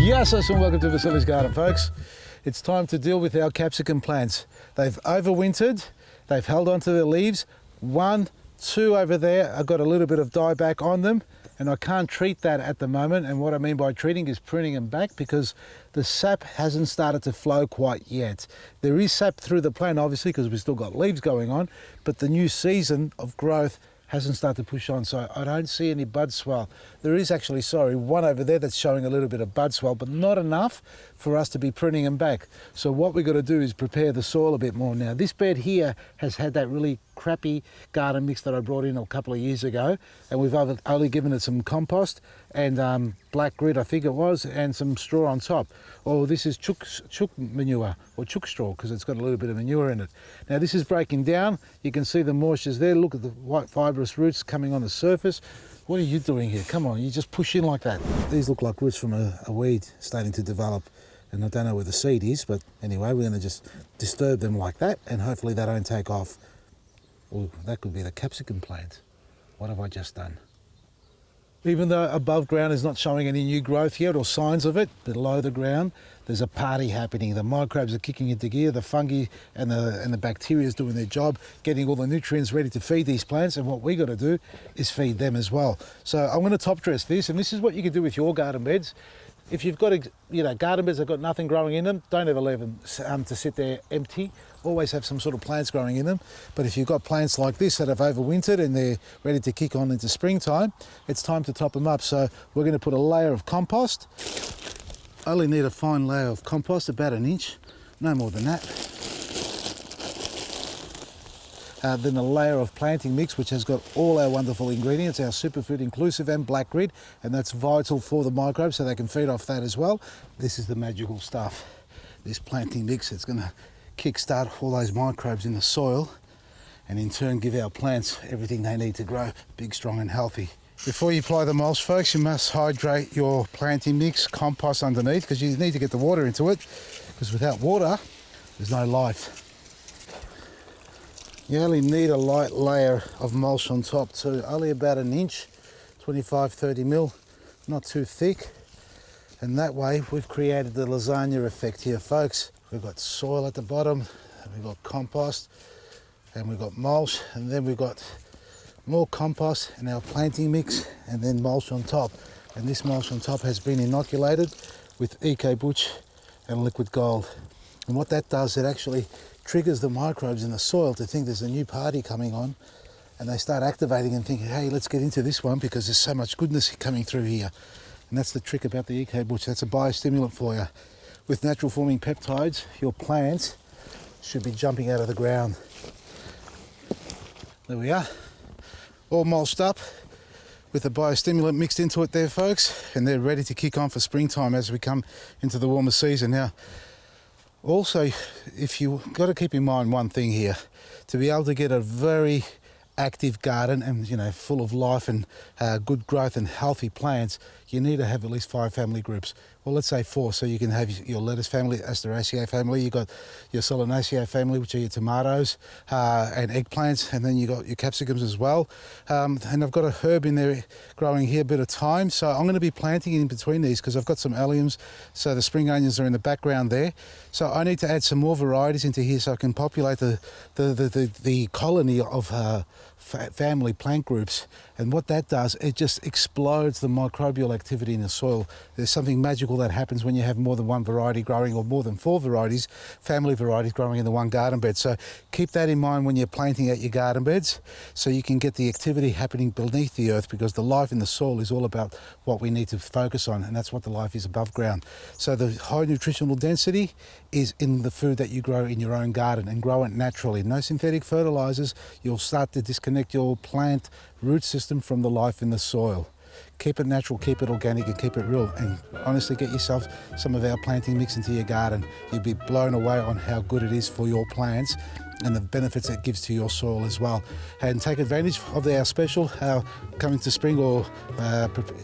Yes, and welcome to Vasily's Garden, folks. It's time to deal with our capsicum plants. They've overwintered, they've held onto their leaves. 1, 2 over there, I've got a little bit of dieback on them, and I can't treat that at the moment. And what I mean by treating is pruning them back because the sap hasn't started to flow quite yet. There is sap through the plant, obviously, because we've still got leaves going on, but the new season of growth hasn't started to push on, so I don't see any bud swell. There is actually, one over there that's showing a little bit of bud swell, but not enough for us to be pruning them back. So what we've got to do is prepare the soil a bit more. Now, this bed here has had that really crappy garden mix that I brought in a couple of years ago, and we've only given it some compost and black grit, I think it was, and some straw on top. Oh, this is chook manure, or chook straw, because it's got a little bit of manure in it. Now, this is breaking down. You can see the moistures there. Look at the white fibrous roots coming on the surface. What are you doing here? Come on, you just push in like that. These look like roots from a weed starting to develop, and I don't know where the seed is, but anyway, we're going to just disturb them like that, and hopefully they don't take off. Oh, that could be the capsicum plant. What have I just done? Even though above ground is not showing any new growth yet or signs of it, below the ground there's a party happening. The microbes are kicking into gear, the fungi and the bacteria is doing their job, getting all the nutrients ready to feed these plants, and what we got to do is feed them as well. So I'm going to top dress this, and this is what you can do with your garden beds. If you've got garden beds that have got nothing growing in them, don't ever leave them to sit there empty. Always have some sort of plants growing in them. But if you've got plants like this that have overwintered and they're ready to kick on into springtime, it's time to top them up. So we're going to put a layer of compost. I only need a fine layer of compost, about 1 inch, no more than that. Then a layer of planting mix, which has got all our wonderful ingredients, our superfood inclusive and black grit, and that's vital for the microbes so they can feed off that as well. This is the magical stuff. This planting mix, it's going to kickstart all those microbes in the soil and in turn give our plants everything they need to grow big, strong and healthy. Before you apply the mulch, folks, you must hydrate your planting mix, compost underneath, because you need to get the water into it, because without water there's no life. You only need a light layer of mulch on top too, only about 1 inch, 25-30 mil, not too thick. And that way we've created the lasagna effect here, folks. We've got soil at the bottom, and we've got compost, and we've got mulch, and then we've got more compost in our planting mix, and then mulch on top. And this mulch on top has been inoculated with Eco Butch and liquid gold. And what that does, it actually triggers the microbes in the soil to think there's a new party coming on, and they start activating and thinking, hey, let's get into this one because there's so much goodness coming through here. And that's the trick about the Eco Butch. That's a biostimulant for you. With natural forming peptides, your plants should be jumping out of the ground. There we are, all mulched up with the biostimulant mixed into it there, folks, and they're ready to kick on for springtime as we come into the warmer season. Now, also, if you got to keep in mind one thing here, to be able to get a very active garden and full of life and good growth and healthy plants, you need to have at least 5 family groups. Well, let's say 4, so you can have your lettuce family, Asteraceae family, you got your Solanaceae family, which are your tomatoes and eggplants, and then you got your capsicums as well. And I've got a herb in there growing here a bit of time, so I'm going to be planting in between these because I've got some alliums, so the spring onions are in the background there. So I need to add some more varieties into here so I can populate the colony of family plant groups. And what that does, it just explodes the microbial activity in the soil. There's something magical that happens when you have more than one variety growing, or more than 4 varieties, family varieties growing in the one garden bed. So keep that in mind when you're planting out your garden beds, so you can get the activity happening beneath the earth, because the life in the soil is all about what we need to focus on, and that's what the life is above ground. So the high nutritional density is in the food that you grow in your own garden, and grow it naturally. No synthetic fertilizers. You'll start to disconnect your plant root system from the life in the soil. Keep it natural, keep it organic, and keep it real, and honestly get yourself some of our planting mix into your garden. You'll be blown away on how good it is for your plants and the benefits it gives to your soil as well. And take advantage of our special coming to spring, or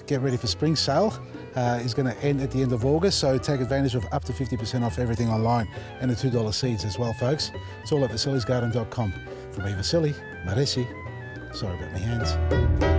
get ready for spring sale. Is going to end at the end of August, so take advantage of up to 50% off everything online, and the $2 seeds as well, folks. It's all at vasilysgarden.com. From me, Vasily, Maresi. Sorry about my hands.